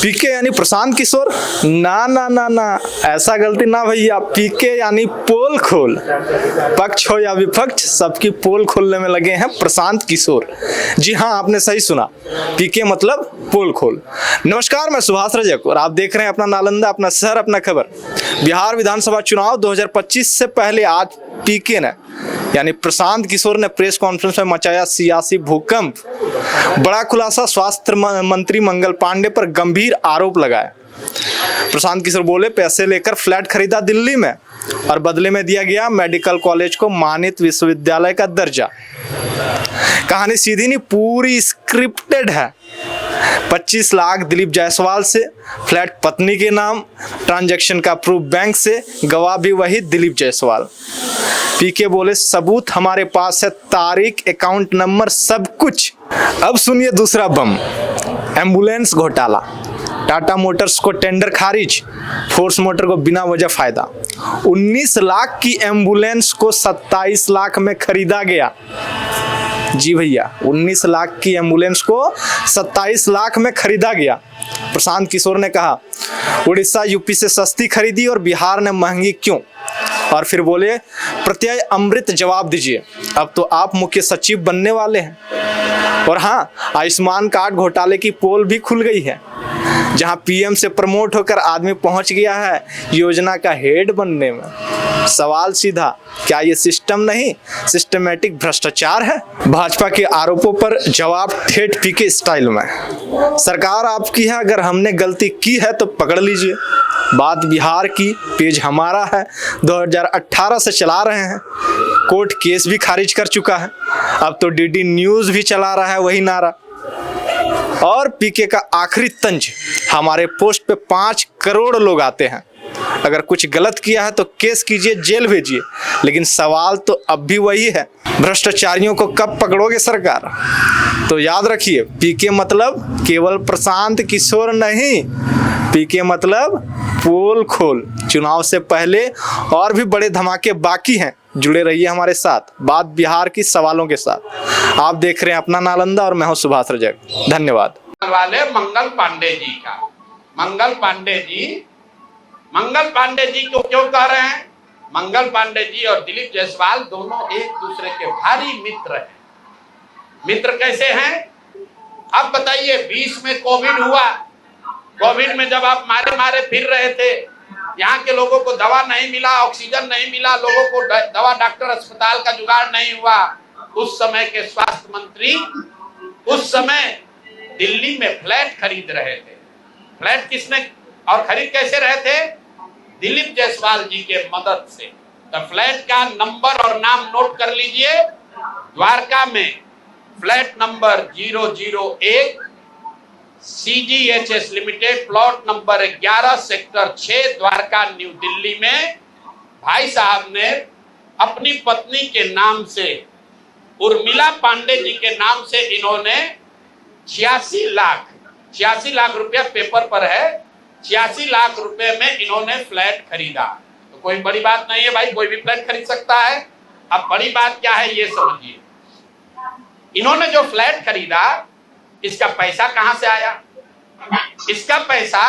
पीके यानी प्रशांत किशोर? ना ना ना ना, ऐसा गलती ना भैया। पीके यानी पोल खोल। पक्ष हो या विपक्ष, सबकी पोल खोलने में लगे हैं प्रशांत किशोर। जी हाँ, आपने सही सुना, पीके मतलब पोल खोल। नमस्कार, मैं सुभाष रजक और आप देख रहे हैं अपना नालंदा, अपना शहर, अपना खबर। बिहार विधानसभा चुनाव 2025 से पहले आज पीके ने यानी प्रशांत किशोर ने प्रेस कॉन्फ्रेंस में मचाया सियासी भूकंप। बड़ा खुलासा, स्वास्थ्य मंत्री मंगल पांडे पर गंभीर आरोप लगाया। प्रशांत किशोर बोले, पैसे लेकर फ्लैट खरीदा दिल्ली में और बदले में दिया गया मेडिकल कॉलेज को मान्यता विश्वविद्यालय का दर्जा। कहानी सीधी नहीं, पूरी स्क्रिप्टेड है। 25 लाख दिलीप जायसवाल से, फ्लैट पत्नी के नाम, ट्रांजैक्शन का प्रूफ बैंक से, गवाह भी वही दिलीप जायसवाल। पीके बोले, सबूत हमारे पास है, तारीख, अकाउंट नंबर, सब कुछ। अब सुनिए दूसरा बम, एम्बुलेंस घोटाला। टाटा मोटर्स को टेंडर खारिज, फोर्स मोटर को बिना वजह फायदा। 19 लाख की एम्बुलेंस को 27 लाख में खरीदा गया। जी भैया, 19 लाख की एम्बुलेंस को 27 लाख में खरीदा गया। प्रशांत किशोर ने कहा, उड़ीसा यूपी से सस्ती खरीदी और बिहार ने महंगी क्यों? और फिर बोले, प्रत्यय अमृत जवाब दीजिए, अब तो आप मुख्य सचिव बनने वाले हैं। और हाँ, आयुष्मान कार्ड घोटाले की पोल भी खुल गई है। जहां पीएम से प्रमोट होकर आदमी पहुंच गया है योजना का हेड बनने में। सवाल सीधा, क्या ये सिस्टम नहीं, सिस्टमैटिक भ्रष्टाचार है? भाजपा के आरोपों पर जवाब ठेठ पीके स्टाइल में। सरकार आपकी है, अगर हमने गलती की है तो पकड़ लीजिए। बात बिहार की, पेज हमारा है, 2018 से चला रहे हैं। कोर्ट केस भी खारिज कर चुका है, अब तो डीडी न्यूज भी चला रहा है वही नारा। और पीके का आखिरी तंज, हमारे पोस्ट पे 5 करोड़ लोग आते हैं, अगर कुछ गलत किया है तो केस कीजिए, जेल भेजिए। लेकिन सवाल तो अब भी वही है, भ्रष्टाचारियों को कब पकड़ोगे सरकार? तो याद रखिए, पीके मतलब केवल प्रशांत किशोर नहीं, पीके मतलब पोल खोल। चुनाव से पहले और भी बड़े धमाके बाकी हैं, जुड़े रहिए हमारे साथ, बात बिहार की सवालों के साथ। आप देख रहे हैं अपना नालंदा और मैं हूं सुभाष रजक। धन्यवाद। वाले मंगल पांडे जी का, मंगल पांडे जी को क्यों कह रहे हैं? मंगल पांडे जी और दिलीप जायसवाल दोनों एक दूसरे के भारी मित्र हैं। मित्र कैसे हैं? अब बताइए, 20 में कोविड हुआ, कोविड में जब आप मारे फिर रहे थे, यहाँ के लोगों को दवा नहीं मिला, ऑक्सीजन नहीं मिला, लोगों को दवा, डॉक्टर, अस्पताल का जुगाड़ नहीं हुआ। उस समय के स्वास्थ्य मंत्री उस समय दिल्ली में फ्लैट खरीद रहे थे। फ्लैट किसने और खरीद कैसे रहे थे? दिलीप जायसवाल जी के मदद से। तो फ्लैट का नंबर और नाम नोट कर लीजिए। द्वारका में flat number 001, CGHS limited, plot number 11, sector 6, Dwarka, new Delhi में भाई साहब ने अपनी पत्नी के नाम से, उर्मिला पांडे जी के नाम से, इन्होंने 86 लाख रुपया पेपर पर है, 86 लाख रुपए में इन्होंने फ्लैट खरीदा। तो कोई बड़ी बात नहीं है भाई, कोई भी फ्लैट खरीद सकता है। अब बड़ी बात क्या है ये समझिए, इन्होंने जो फ्लैट खरीदा, इसका पैसा कहां से आया? इसका पैसा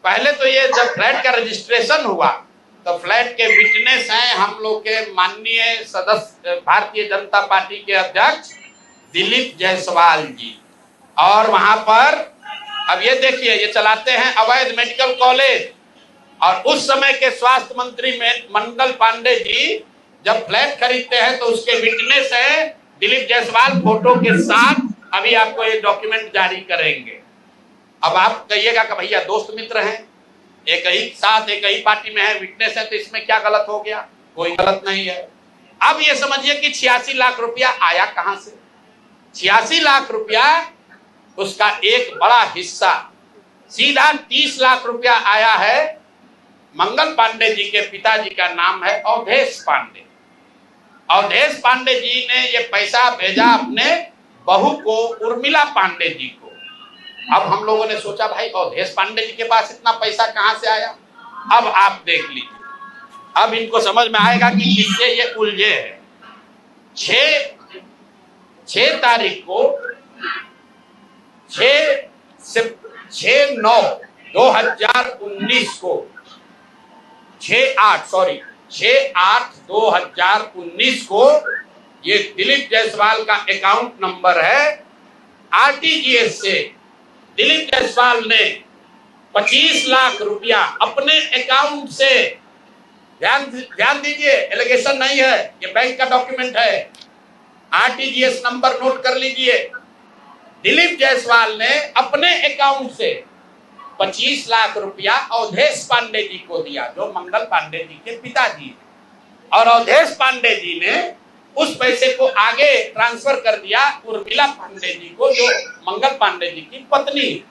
पहले तो ये जब फ्लैट का रजिस्ट्रेशन हुआ तो फ्लैट के विटनेस हैं हम लोग के माननीय सदस्य, भारतीय जनता पार्टी के अध्यक्ष दिलीप जायसवाल जी। और वहां पर अब ये देखिए, ये चलाते हैं अवैध मेडिकल कॉलेज। और उस समय के स्वास्थ्य मंत्री में मंगल पांडे जी जब फ्लैट खरीदते हैं तो उसके विटनेस है दिलीप जायसवाल, फोटो के साथ। अभी आपको ये डॉक्यूमेंट जारी करेंगे। अब आप कहिएगा कि भैया दोस्त मित्र हैं, एक ही साथ एक ही पार्टी में है, विटनेस है, तो इसमें क्या गलत हो गया? कोई गलत नहीं है। अब ये समझिए कि 86 लाख रुपया आया कहां से? 86 लाख रुपया, उसका एक बड़ा हिस्सा सीधा 30 लाख रुपया आया है। मंगल पांडे जी के पिताजी का नाम है अवधेश पांडे। अवधेश पांडे जी ने ये पैसा भेजा अपने बहू को, उर्मिला पांडे जी को। अब हम लोगों ने सोचा भाई अवधेश पांडे जी के पास इतना पैसा कहां से आया? अब आप देख लीजिए, अब इनको समझ में आएगा कि किससे ये उलझे हैं। 6 तारीख को 6/9/2019 को 6/8/2019 को ये दिलीप जायसवाल का अकाउंट नंबर है। आरटीजीएस से दिलीप जायसवाल ने 25 लाख रुपया अपने अकाउंट से, ध्यान दीजिए, एलिगेशन नहीं है, ये बैंक का डॉक्यूमेंट है। आरटीजीएस नंबर नोट कर लीजिए। दिलीप जायसवाल ने अपने अकाउंट से 25 लाख रुपया अवधेश पांडे जी को दिया, जो मंगल पांडे जी के पिताजी हैं, और अवधेश पांडे जी ने उस पैसे को आगे ट्रांसफर कर दिया उर्मिला पांडे जी को, जो मंगल पांडे जी की पत्नी है।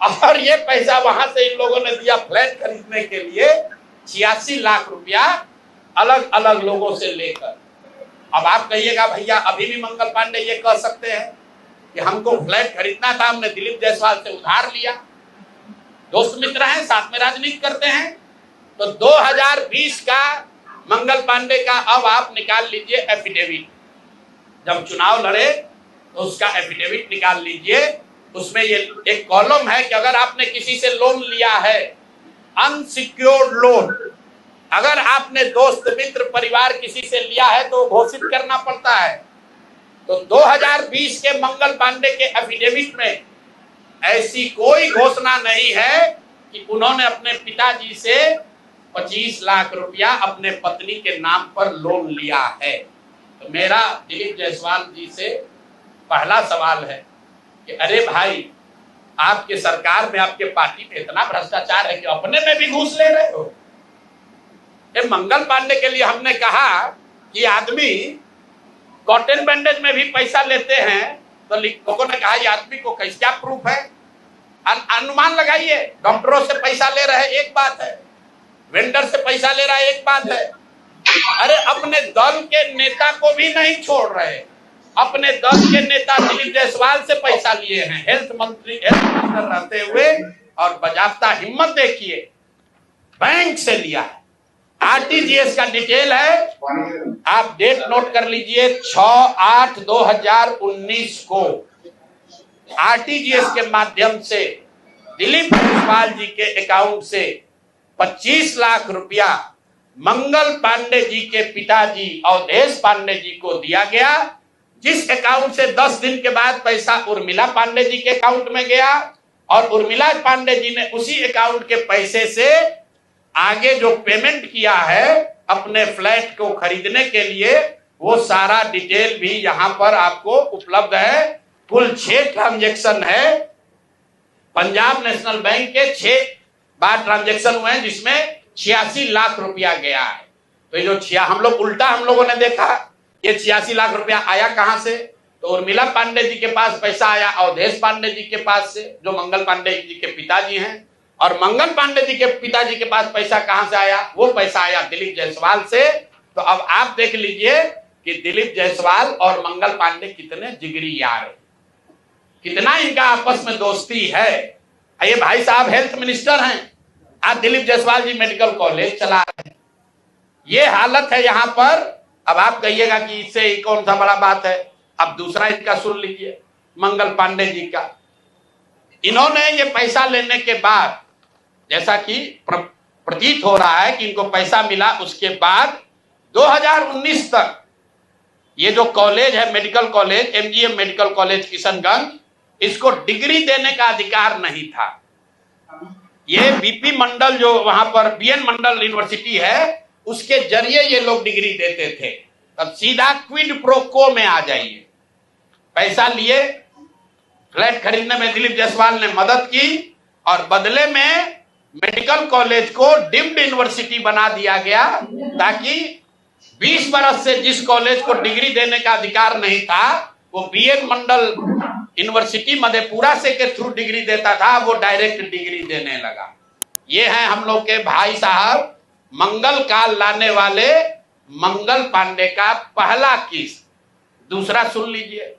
और ये पैसा वहां से इन लोगों ने दिया फ्लैट खरीदने के लिए 86 लाख रुपया अलग अलग लोगों से लेकर। अब आप कहिएगा भैया अभी भी मंगल पांडे ये कह सकते हैं कि हमको फ्लैट खरीदना था, हमने दिलीप जायसवाल से उधार लिया। दोस्त मित्र हैं, साथ में राजनीति करते हैं। तो 2020 का मंगल पांडे का अब आप निकाल लीजिए एफिडेविट, जब चुनाव लड़े तो उसका एफिडेविट निकाल लीजिए। उसमें ये एक कॉलम है कि अगर आपने किसी से लोन लिया है, अनसिक्योर्ड लोन, अगर आपने दोस्त मित्र परिवार किसी से लिया है तो घोषित करना पड़ता है। तो 2020 के मंगल पांडे के एफिडेविट में ऐसी कोई घोषणा नहीं है कि उन्होंने अपने पिताजी से 25 लाख रुपया अपने पत्नी के नाम पर लोन लिया है। तो मेरा दिलीप जायसवाल जी से पहला सवाल है कि अरे भाई, आपके सरकार में, आपके पार्टी में इतना भ्रष्टाचार है कि अपने में भी घूस ले रहे हो। ये मंगल पांडे के लिए हमने कहा कि आदमी कॉटन बैंडेज में भी पैसा लेते हैं, तो लोगों ने कहा ये आदमी को कैसे, क्या प्रूफ है? अनुमान लगाइए। डॉक्टरों से पैसा ले रहे एक बात है, वेंडर से पैसा ले रहा है एक बात है। अरे अपने दल के नेता को भी नहीं छोड़ रहे। अपने दल के नेता दिलीप जायसवाल से पैसा लिए हैं, हेल्थ मिनिस्टर रहते हुए, और बजाबता हिम्मत देखिए, बैंक से लिया है। आरटीजीएस का डिटेल है, आप डेट नोट कर लीजिए, 6/8/2019 को आरटीजीएस के माध्यम से दिलीप जायसवाल जी के अकाउंट से 25 लाख रुपया मंगल पांडे जी के पिताजी अवधेश पांडे जी को दिया गया, जिस अकाउंट से 10 दिन के बाद पैसा उर्मिला पांडे जी के अकाउंट में गया, और उर्मिला पांडे जी ने उसी अकाउंट के पैसे से आगे जो पेमेंट किया है अपने फ्लैट को खरीदने के लिए, वो सारा डिटेल भी यहां पर आपको उपलब्ध है। कुल 6 ट्रांजैक्शन है। पंजाब नेशनल बैंक के 6 बार ट्रांजैक्शन हुए हैं, जिसमें 86 लाख रुपया गया है। तो ये जो हम लोगों ने देखा ये 86 लाख रुपया आया कहां से? तो उर्मिला पांडे जी के पास पैसा आया अवधेश पांडे जी के पास से, जो मंगल पांडे जी के पिताजी हैं। और मंगल पांडे जी के पिताजी के पास पैसा कहां से आया? वो पैसा आया दिलीप जायसवाल से। तो अब आप देख लीजिए कि दिलीप जायसवाल और मंगल पांडे कितने जिगरी यार हैं, कितना इनका आपस में दोस्ती है। ये भाई साहब हेल्थ मिनिस्टर हैं, आज दिलीप जायसवाल जी मेडिकल कॉलेज चला रहे हैं। ये हालत है यहाँ पर। अब आप कहिएगा कि इससे कौन सा बड़ा बात है। अब दूसरा इनका सुन लीजिए, मंगल पांडे जी का। इन्होंने ये पैसा लेने के बाद, जैसा कि प्रतीत हो रहा है कि इनको पैसा मिला, उसके बाद 2019 तक ये जो कॉलेज है medical college, MGM medical college Kishanganj, इसको डिग्री देने का अधिकार नहीं था। ये बीपी मंडल, जो वहां पर बीएन मंडल यूनिवर्सिटी है, उसके जरिए ये लोग डिग्री देते थे। तब सीधा क्विड प्रो को में आ जाइए। पैसा लिए, फ्लैट खरीदने में दिलीप जायसवाल ने मदद की, और बदले में मेडिकल कॉलेज को डीम्ड यूनिवर्सिटी बना दिया गया, ताकि 20 बरस से जिस कॉलेज को डिग्री देने का अधिकार नहीं था, वो बीएन मंडल यूनिवर्सिटी मधेपुरा से के थ्रू डिग्री देता था, वो डायरेक्ट डिग्री देने लगा। ये है हम लोग के भाई साहब मंगल काल लाने वाले मंगल पांडे का पहला केस। दूसरा सुन लीजिए,